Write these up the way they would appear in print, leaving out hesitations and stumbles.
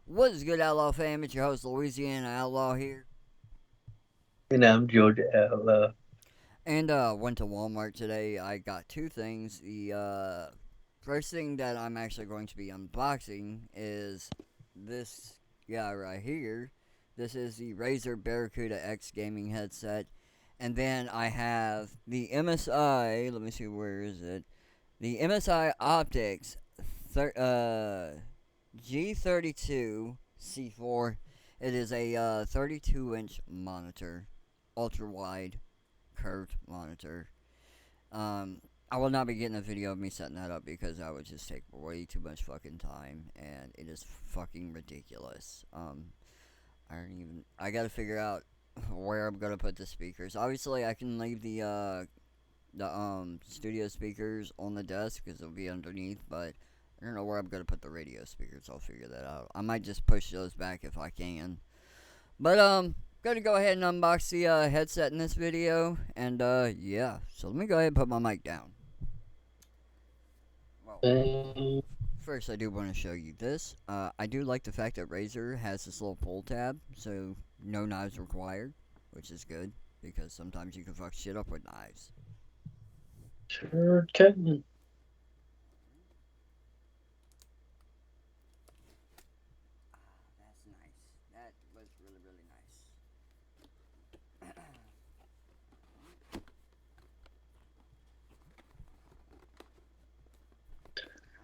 What is good, Outlaw fam? It's your host, Louisiana Outlaw here. And I'm Georgia Outlaw. And went to Walmart today. I got two things. The first thing that I'm actually going to be unboxing is this guy right here. This is the Razer Barracuda X gaming headset. And then I have the MSI. Let me see, where is it? The MSI Optics G32 C4. It is a 32-inch monitor, ultra wide curved monitor. I will not be getting a video of me setting that up because that would just take way too much fucking time, and it is fucking ridiculous. I gotta figure out where I'm gonna put the speakers. Obviously, I can leave the studio speakers on the desk because they'll be underneath, but I don't know where I'm gonna put the radio speakers. I'll figure that out. I might just push those back if I can. But gonna go ahead and unbox the headset in this video, and yeah. So let me go ahead and put my mic down. Well, Um, first I do want to show you this. I do like the fact that Razer has this little pull tab, so no knives required, which is good because sometimes you can fuck shit up with knives. sure can. That's nice. That was really, really nice.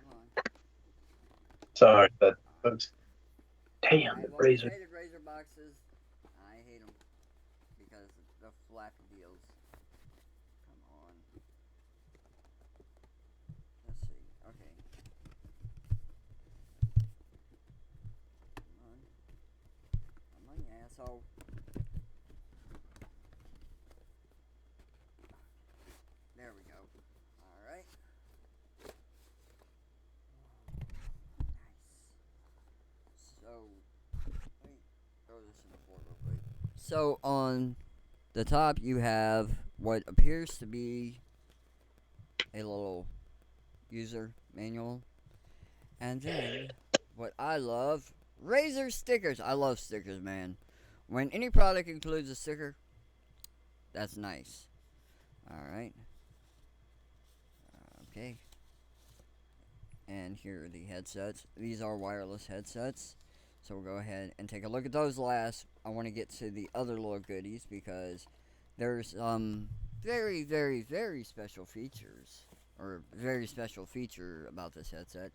Come on. Sorry, but folks, damn Alright, the well, who razor. hated Razor boxes? I hate them because the flappy deals. Come on. Let's see. Okay. Come on. Come on, you asshole. There we go. Alright. Nice. So, let me throw this in the floor real quick. So, on the top, you have what appears to be a little user manual. And then, what I love, Razer stickers. I love stickers, man. When any product includes a sticker, that's nice. Alright. Okay. And here are the headsets. These are wireless headsets. So we'll go ahead and take a look at those last. I want to get to the other little goodies because there's very, very, very special features, or very special feature about this headset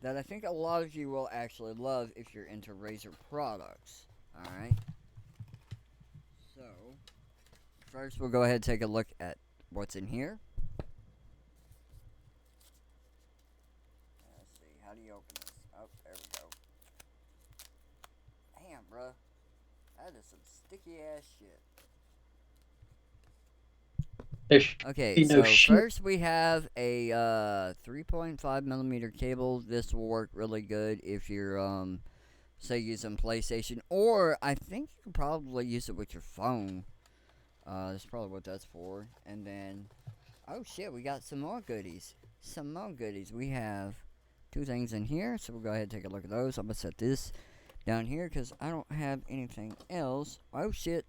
that I think a lot of you will actually love if you're into Razer products. Alright? So, first we'll go ahead and take a look at what's in here. Let's see, how do you open this? Oh, there we go. Damn, bruh. That is some sticky ass shit. There should Okay, be no so shit. first we have a 3.5 millimeter cable. This will work really good if you're say using PlayStation, or I think you can probably use it with your phone. That's probably what that's for. And then, oh shit, we got some more goodies. Some more goodies. We have two things in here, so we'll go ahead and take a look at those. I'm gonna set this down here because I don't have anything else. Oh shit.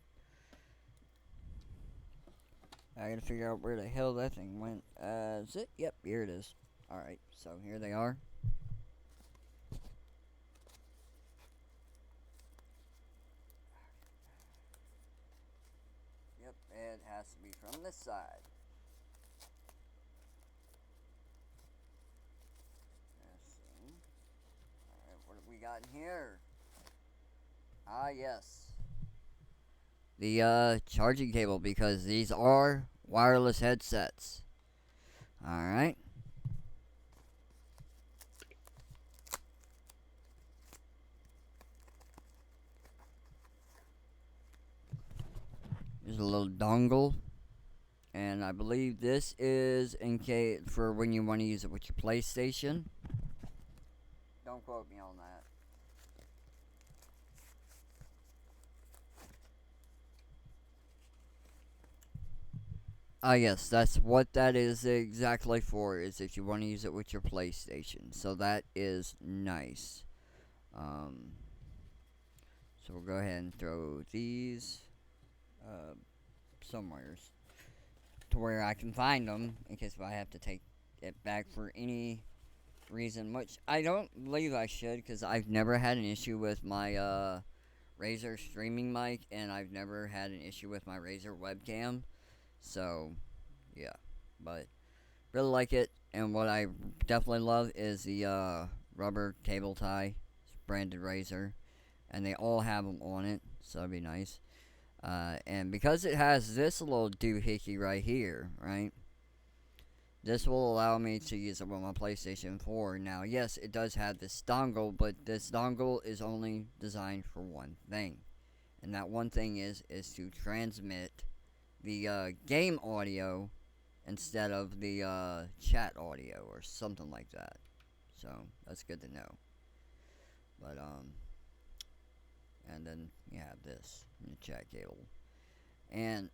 I gotta figure out where the hell that thing went. Is it? Yep, here it is. Alright, so here they are. Yep, it has to be from this side. Let's see. Alright, what have we got in here? Ah, yes. The charging cable, because these are wireless headsets. Alright. There's a little dongle. And I believe this is in case for when you want to use it with your PlayStation. Don't quote me on that. Ah, yes, that's what that is exactly for, is if you want to use it with your PlayStation. So that is nice. Um, So we'll go ahead and throw these somewhere to where I can find them in case if I have to take it back for any reason, which I don't believe I should because I've never had an issue with my Razer streaming mic and I've never had an issue with my Razer webcam. So, yeah. But really like it, and what I definitely love is the rubber cable tie. It's branded Razer, and they all have them on it, so that'd be nice. And because it has this little doohickey right here, right? This will allow me to use it with my PlayStation 4. Now, yes, it does have this dongle, but this dongle is only designed for one thing. And that one thing is to transmit the game audio instead of the chat audio or something like that. So, that's good to know. But, and then you have this, the chat cable. And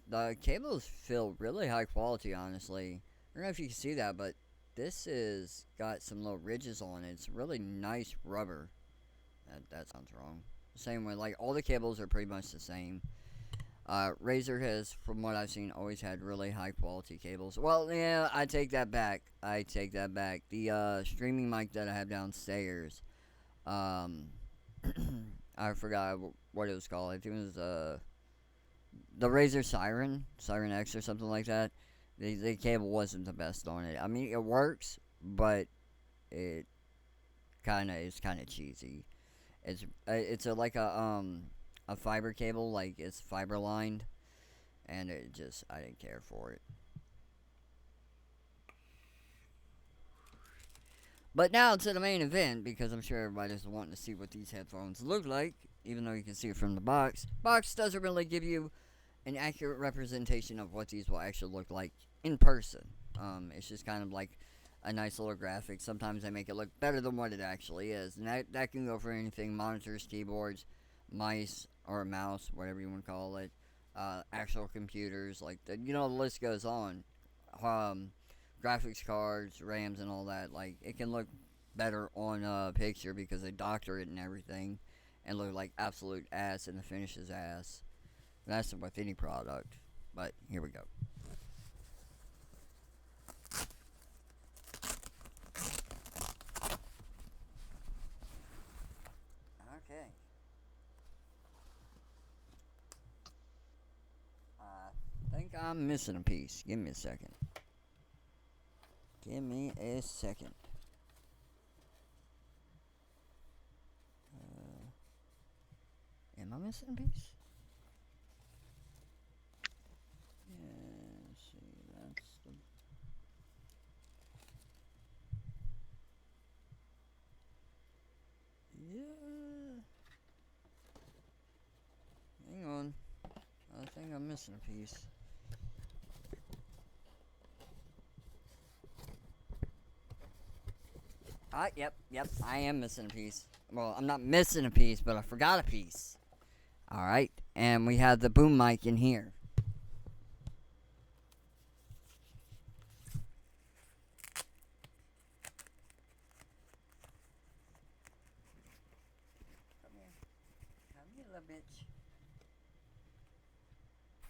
the cables feel really high quality, honestly. I don't know if you can see that, but this is got some little ridges on it. It's really nice rubber. That sounds wrong. Same way, like all the cables are pretty much the same. Razer has, from what I've seen, always had really high quality cables. Well, yeah, I take that back. The streaming mic that I have downstairs, I forgot what it was called. I think it was the Razer Siren X or something like that. The cable wasn't the best on it. I mean, it works, but it is kind of cheesy. It's like a fiber cable, like it's fiber lined, and I didn't care for it. But now to the main event, because I'm sure everybody's wanting to see what these headphones look like, even though you can see it from the box. Box doesn't really give you an accurate representation of what these will actually look like in person. It's just kind of like a nice little graphic. Sometimes they make it look better than what it actually is. And that can go for anything: monitors, keyboards, mice, or a mouse, whatever you want to call it. Actual computers, the list goes on. Um, Graphics cards, RAMs, and all that. Like, it can look better on a picture because they doctor it and everything and look like absolute ass, and the finish is ass. And that's with any product. But here we go. Okay. I think I'm missing a piece. Give me a second. Give me a second. Am I missing a piece? Yeah, let's see. That's the. Yeah. Hang on. I think I'm missing a piece. Yep. I am missing a piece. Well, I'm not missing a piece, but I forgot a piece. Alright, and we have the boom mic in here. Come here. Come here, little bitch.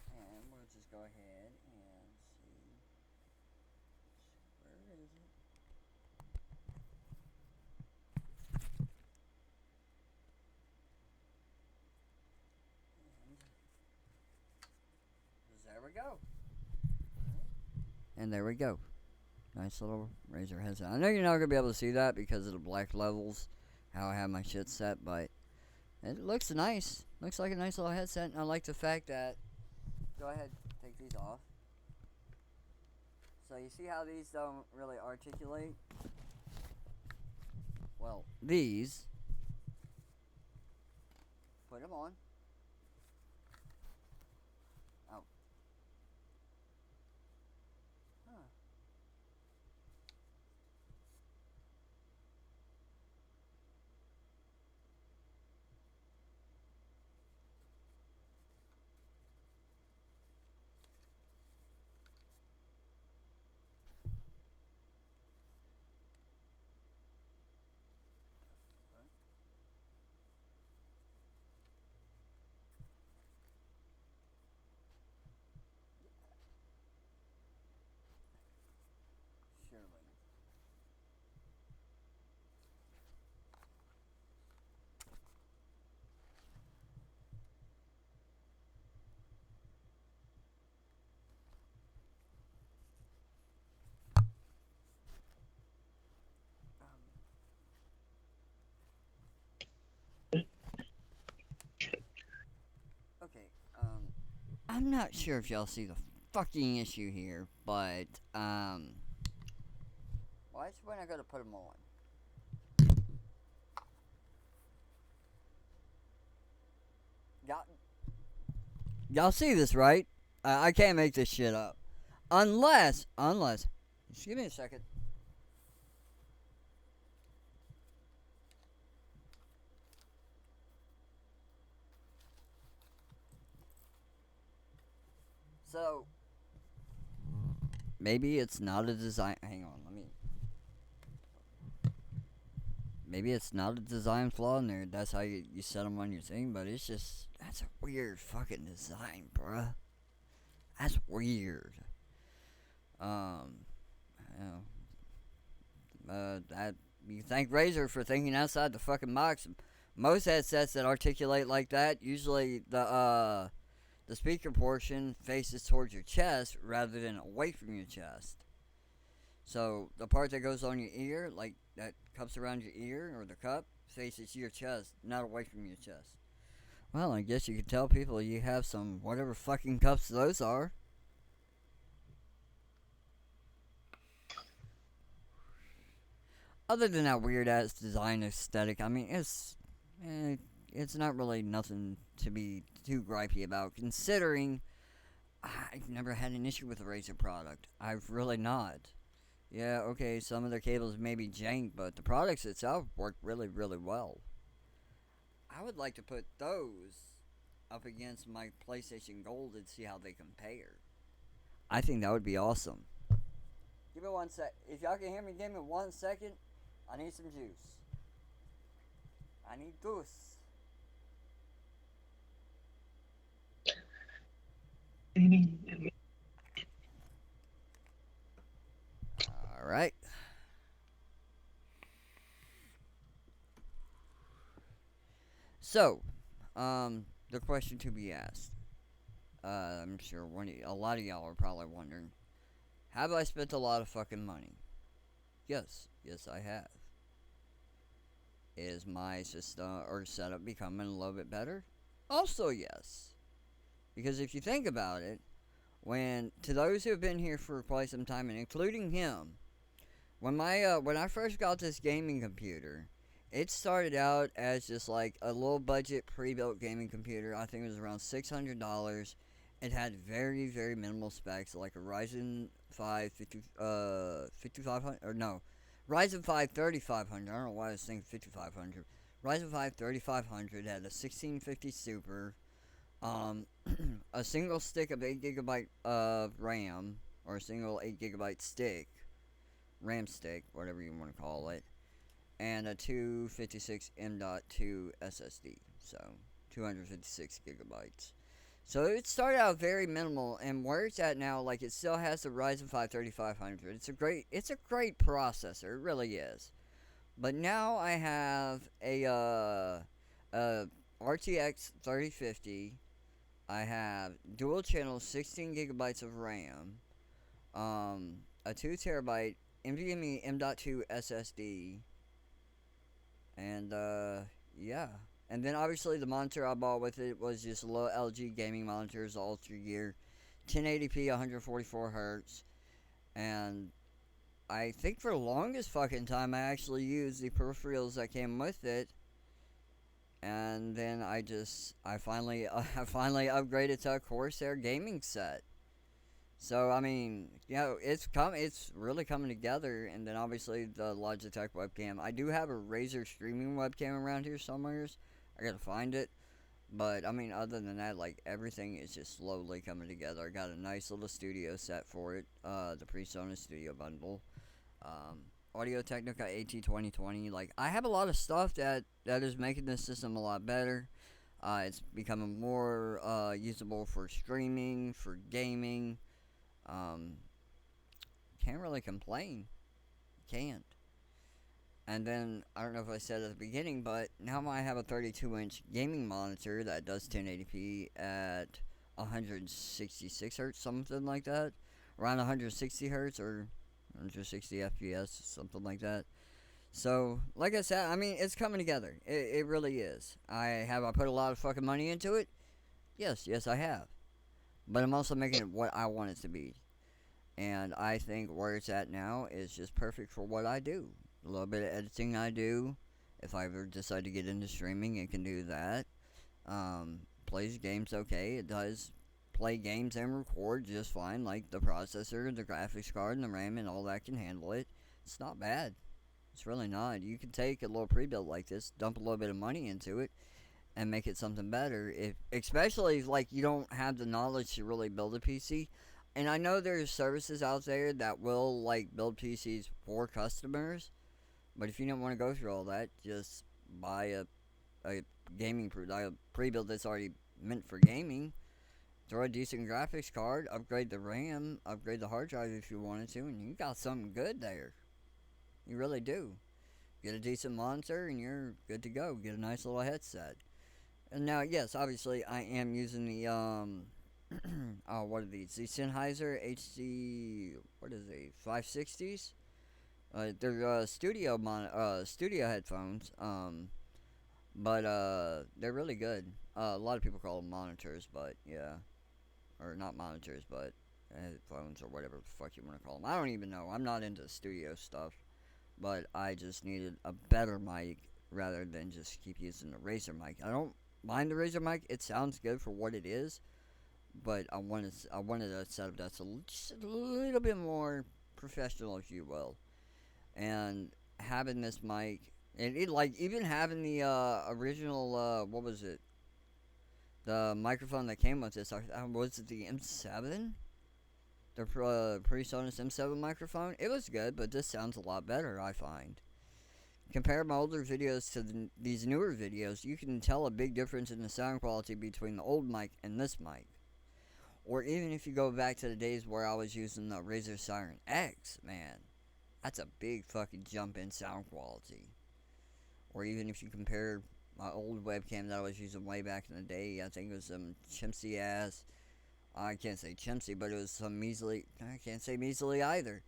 And we'll just go ahead and see. Where is it? There we go. And there we go. Nice little Razer headset. I know you're not going to be able to see that because of the black levels, how I have my shit set, but it looks nice. Looks like a nice little headset, and I like the fact that, go ahead, take these off. So you see how these don't really articulate? Well, these, put them on. Oh. Huh. I'm not sure if y'all see the fucking issue here, but why is when I gotta put them on? Y'all, y'all see this, right? I can't make this shit up. Unless, just give me a second. So, maybe it's not a design. Hang on, let me. Maybe it's not a design flaw in there. That's how you set them on your thing, but it's just. That's a weird fucking design, bruh. That's weird. Um, you that you thank Razer for thinking outside the fucking box. Most headsets that articulate like that, usually the speaker portion faces towards your chest rather than away from your chest. So the part that goes on your ear, like that cups around your ear or the cup, faces your chest, not away from your chest. Well, I guess you could tell people you have some whatever fucking cups those are. Other than that weird ass design aesthetic, I mean, it's not really nothing to be too gripey about, considering I've never had an issue with a Razer product. I've really not. Yeah, okay, some of their cables may be jank, but the products itself work really, really well. I would like to put those up against my PlayStation Gold and see how they compare. I think that would be awesome. Give me 1 sec. If y'all can hear me, give me 1 second. I need some juice. I need juice. Alright. So, the question to be asked. I'm sure a lot of y'all are probably wondering, have I spent a lot of fucking money? Yes, yes I have. Is my system or setup becoming a little bit better? Also yes. Because if you think about it, to those who have been here for quite some time, and including him, when I first got this gaming computer, it started out as just like a low budget pre-built gaming computer. I think it was around $600. It had very, very minimal specs, like a Ryzen 5 5500, or no, Ryzen 5 3500. I don't know why I was thinking 5500. Ryzen 5 3500 had a 1650 Super, a single stick of 8 gigabyte of RAM, or a single 8 gigabyte stick, RAM stick, whatever you want to call it, and a 256 M.2 SSD, so 256 gigabytes. So it started out very minimal, and where it's at now, like it still has the Ryzen 5 3500. It's a great processor, it really is. But now I have a RTX 3050. I have dual channel 16 gigabytes of RAM, a 2 terabyte NVMe M.2 SSD, and yeah. And then obviously the monitor I bought with it was just a low LG gaming monitors, Ultra Gear, 1080p, 144 hertz, and I think for the longest fucking time I actually used the peripherals that came with it, and then I finally I finally upgraded to a Corsair gaming set. So I mean, it's really coming together, and then obviously the Logitech webcam. I do have a Razer streaming webcam around here somewhere. I gotta find it, but I mean, other than that, like everything is just slowly coming together. I got a nice little studio set for it, the PreSonus Studio Bundle, Audio Technica AT2020. Like I have a lot of stuff that is making this system a lot better. It's becoming more usable for streaming, for gaming. Um, can't really complain. Can't. And then, I don't know if I said at the beginning, but now I have a 32-inch gaming monitor that does 1080p at 166 hertz, something like that. Around 160 hertz or 160 FPS, something like that. So, like I said, I mean, it's coming together. It really is. I put a lot of fucking money into it? Yes, yes, I have. but I'm also making it what I want it to be. And I think where it's at now is just perfect for what I do. A little bit of editing I do. If I ever decide to get into streaming, it can do that. Plays games okay. It does play games and record just fine. Like the processor, the graphics card, and the RAM and all that can handle it. It's not bad. It's really not. You can take a little pre-built like this, dump a little bit of money into it, and make it something better. If especially if like you don't have the knowledge to really build a PC. And I know there's services out there that will like build PCs for customers, but if you don't want to go through all that, just buy a gaming a pre-built that's already meant for gaming. Throw a decent graphics card, upgrade the RAM, upgrade the hard drive if you wanted to, and you got something good there. You really do. Get a decent monitor and you're good to go. Get a nice little headset. And now, yes, obviously, I am using the oh, what are these? The Sennheiser HD, what is it? 560s. They're studio headphones. But they're really good. A lot of people call them monitors, but yeah, or not monitors, but headphones or whatever the fuck you want to call them. I don't even know. I'm not into studio stuff, but I just needed a better mic rather than just keep using the Razer mic. I don't mind the Razer mic. It sounds good for what it is, but I wanted a setup that's just a little bit more professional, if you will. And having this mic, and it like even having the original what was it? The microphone that came with this, was it the M7? The PreSonus M7 microphone. It was good, but this sounds a lot better, I find. Compare my older videos to these newer videos, you can tell a big difference in the sound quality between the old mic and this mic. Or even if you go back to the days where I was using the Razer Siren X, man, that's a big fucking jump in sound quality. Or even if you compare my old webcam that I was using way back in the day, I think it was some chimsy ass, I can't say chimsy, but it was some measly, I can't say measly either.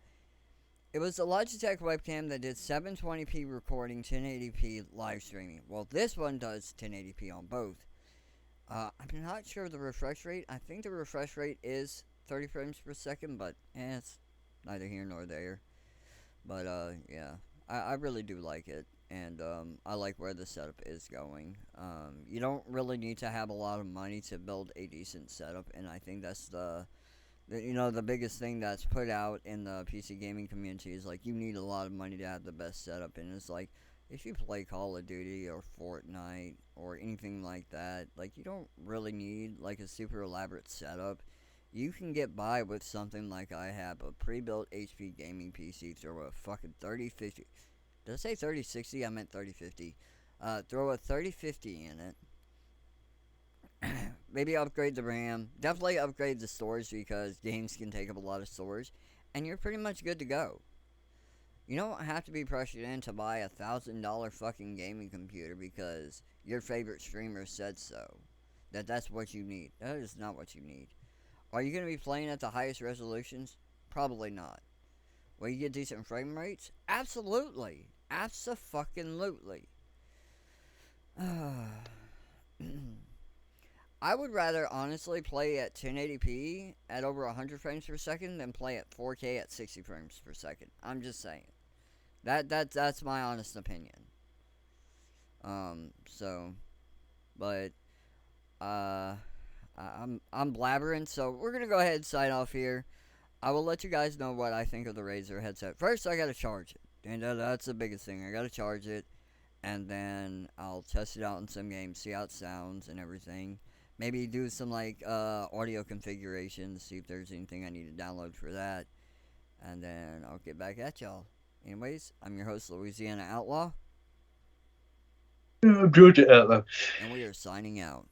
It was a Logitech webcam that did 720p recording, 1080p live streaming. Well, this one does 1080p on both. I'm not sure of the refresh rate. I think the refresh rate is 30 frames per second, but it's neither here nor there. But yeah, I really do like it, and I like where the setup is going. You don't really need to have a lot of money to build a decent setup, and I think that's the biggest thing that's put out in the PC gaming community is like you need a lot of money to have the best setup, and it's like if you play Call of Duty or Fortnite or anything like that, like you don't really need like a super elaborate setup. You can get by with something like I have a pre-built HP gaming PC. Throw a fucking 3050. Did I say 3060? I meant 3050. Throw a 3050 in it. Maybe upgrade the RAM. Definitely upgrade the storage because games can take up a lot of storage. And you're pretty much good to go. You don't have to be pressured in to buy $1,000 fucking gaming computer because your favorite streamer said so. That's what you need. That is not what you need. Are you going to be playing at the highest resolutions? Probably not. Will you get decent frame rates? Absolutely. Abso-fucking-lutely. I would rather honestly play at 1080p at over 100 frames per second than play at 4K at 60 frames per second. I'm just saying. That's my honest opinion. So, but I'm blabbering, so we're gonna go ahead and sign off here. I will let you guys know what I think of the Razer headset. First, I gotta charge it, and that's the biggest thing. I gotta charge it, and then I'll test it out in some games, see how it sounds and everything. Maybe do some like audio configurations, see if there's anything I need to download for that, and then I'll get back at y'all. Anyways, I'm your host, Louisiana Outlaw, Georgia Outlaw. and we are signing out.